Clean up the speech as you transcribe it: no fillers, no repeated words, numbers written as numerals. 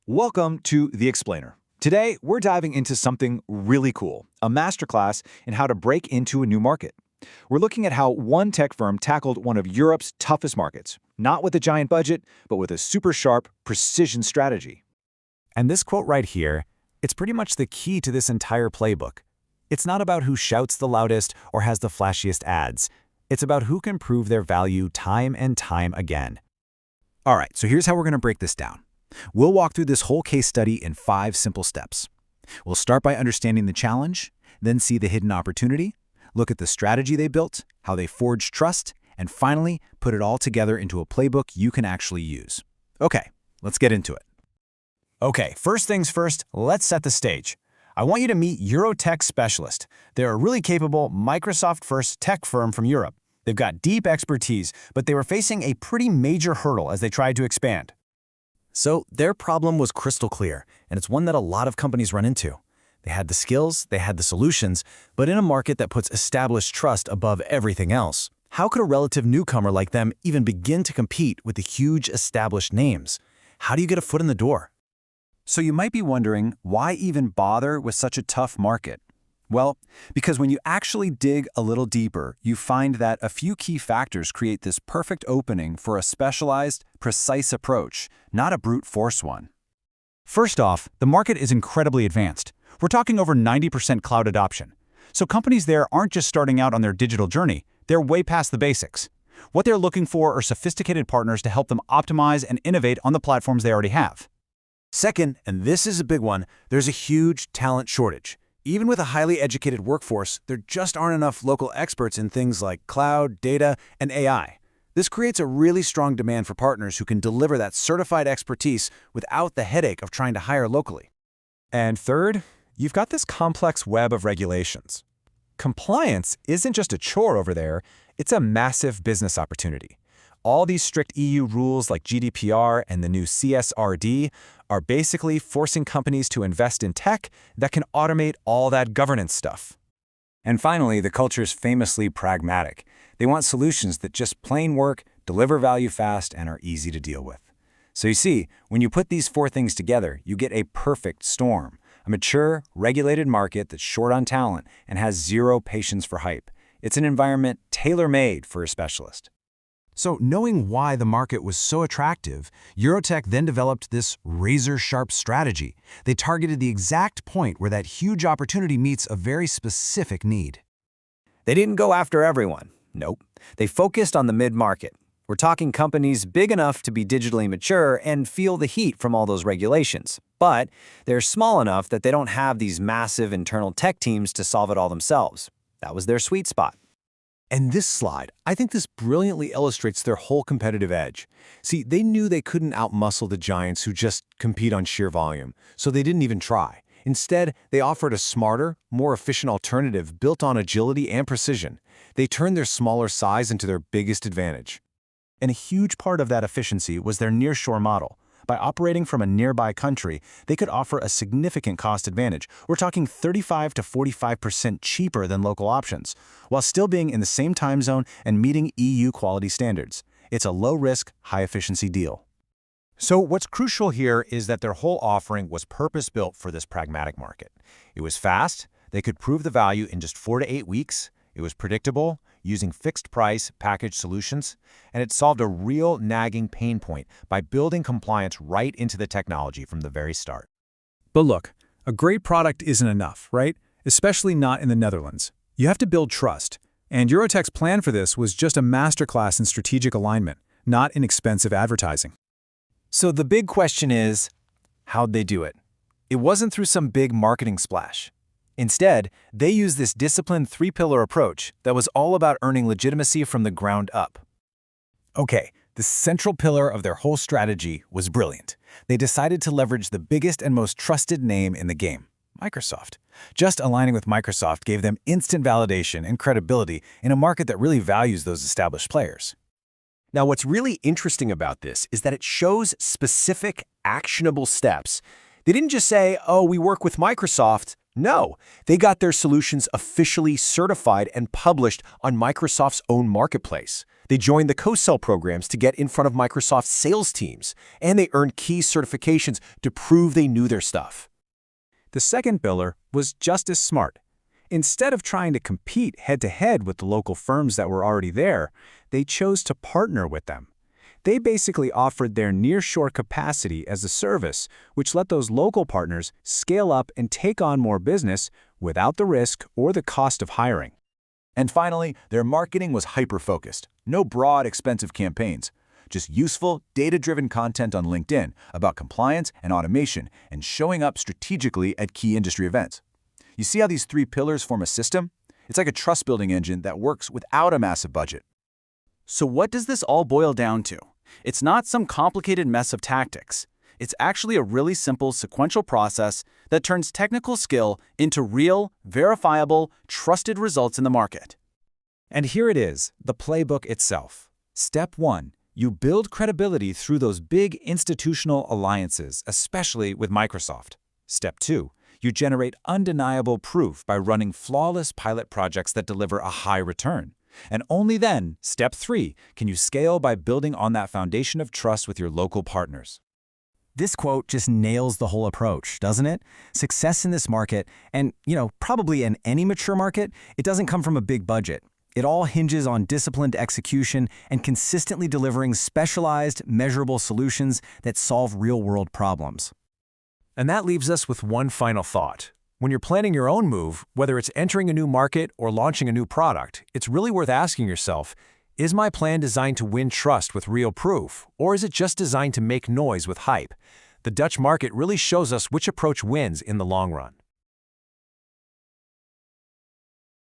Welcome to The Explainer. Today, we're diving into something really cool, a masterclass in how to break into a new market. We're looking at how one tech firm tackled one of Europe's toughest markets, not with a giant budget, but with a super sharp, precision strategy. And this quote right here, it's pretty much the key to this entire playbook. It's not about who shouts the loudest or has the flashiest ads. It's about who can prove their value time and time again. All right, so here's how we're going to break this down. We'll walk through this whole case study in 5 simple steps. We'll start by understanding the challenge, then see the hidden opportunity, look at the strategy they built, how they forged trust, and finally, put it all together into a playbook you can actually use. Okay, let's get into it. Okay, first things first, let's set the stage. I want you to meet Eurotech Specialist. They're a really capable Microsoft-first tech firm from Europe. They've got deep expertise, but they were facing a pretty major hurdle as they tried to expand. So their problem was crystal clear, and it's one that a lot of companies run into. They had the skills, they had the solutions, but in a market that puts established trust above everything else, how could a relative newcomer like them even begin to compete with the huge established names? How do you get a foot in the door? So you might be wondering, why even bother with such a tough market? Well, because when you actually dig a little deeper, you find that a few key factors create this perfect opening for a specialized, precise approach, not a brute force one. First off, the market is incredibly advanced. We're talking over 90% cloud adoption. So companies there aren't just starting out on their digital journey, they're way past the basics. What they're looking for are sophisticated partners to help them optimize and innovate on the platforms they already have. Second, and this is a big one, there's a huge talent shortage. Even with a highly educated workforce, there just aren't enough local experts in things like cloud, data, and AI. This creates a really strong demand for partners who can deliver that certified expertise without the headache of trying to hire locally. And third, you've got this complex web of regulations. Compliance isn't just a chore over there, it's a massive business opportunity. All these strict EU rules like GDPR and the new CSRD are basically forcing companies to invest in tech that can automate all that governance stuff. And finally, the culture is famously pragmatic. They want solutions that just plain work, deliver value fast, and are easy to deal with. So you see, when you put these 4 things together, you get a perfect storm. A mature, regulated market that's short on talent and has zero patience for hype. It's an environment tailor-made for a specialist. So knowing why the market was so attractive, Eurotech then developed this razor-sharp strategy. They targeted the exact point where that huge opportunity meets a very specific need. They didn't go after everyone. Nope. They focused on the mid-market. We're talking companies big enough to be digitally mature and feel the heat from all those regulations. But they're small enough that they don't have these massive internal tech teams to solve it all themselves. That was their sweet spot. And this slide, I think this brilliantly illustrates their whole competitive edge. See, they knew they couldn't outmuscle the giants who just compete on sheer volume, so they didn't even try. Instead, they offered a smarter, more efficient alternative built on agility and precision. They turned their smaller size into their biggest advantage. And a huge part of that efficiency was their nearshore model. By operating from a nearby country, they could offer a significant cost advantage. We're talking 35 to 45% cheaper than local options, while still being in the same time zone and meeting EU quality standards. It's a low-risk, high-efficiency deal. So what's crucial here is that their whole offering was purpose-built for this pragmatic market. It was fast, they could prove the value in just 4 to 8 weeks, it was predictable, using fixed-price package solutions, and it solved a real nagging pain point by building compliance right into the technology from the very start. But look, a great product isn't enough, right? Especially not in the Netherlands. You have to build trust. And Eurotech's plan for this was just a masterclass in strategic alignment, not in expensive advertising. So the big question is, how'd they do it? It wasn't through some big marketing splash. Instead, they used this disciplined 3-pillar approach that was all about earning legitimacy from the ground up. Okay, the central pillar of their whole strategy was brilliant. They decided to leverage the biggest and most trusted name in the game, Microsoft. Just aligning with Microsoft gave them instant validation and credibility in a market that really values those established players. Now, what's really interesting about this is that it shows specific, actionable steps. They didn't just say, oh, we work with Microsoft. No, they got their solutions officially certified and published on Microsoft's own marketplace. They joined the co-sell programs to get in front of Microsoft's sales teams, and they earned key certifications to prove they knew their stuff. The second pillar was just as smart. Instead of trying to compete head-to-head with the local firms that were already there, they chose to partner with them. They basically offered their nearshore capacity as a service, which let those local partners scale up and take on more business without the risk or the cost of hiring. And finally, their marketing was hyper-focused. No broad, expensive campaigns. Just useful, data-driven content on LinkedIn about compliance and automation and showing up strategically at key industry events. You see how these three pillars form a system? It's like a trust-building engine that works without a massive budget. So what does this all boil down to? It's not some complicated mess of tactics. It's actually a really simple sequential process that turns technical skill into real, verifiable, trusted results in the market. And here it is, the playbook itself. Step 1. You build credibility through those big institutional alliances, especially with Microsoft. Step 2. You generate undeniable proof by running flawless pilot projects that deliver a high return. And only then, step 3, can you scale by building on that foundation of trust with your local partners. This quote just nails the whole approach, doesn't it? Success in this market, and probably in any mature market, it doesn't come from a big budget. It all hinges on disciplined execution and consistently delivering specialized, measurable solutions that solve real-world problems. And that leaves us with one final thought. When you're planning your own move, whether it's entering a new market or launching a new product, it's really worth asking yourself, is my plan designed to win trust with real proof, or is it just designed to make noise with hype? The Dutch market really shows us which approach wins in the long run.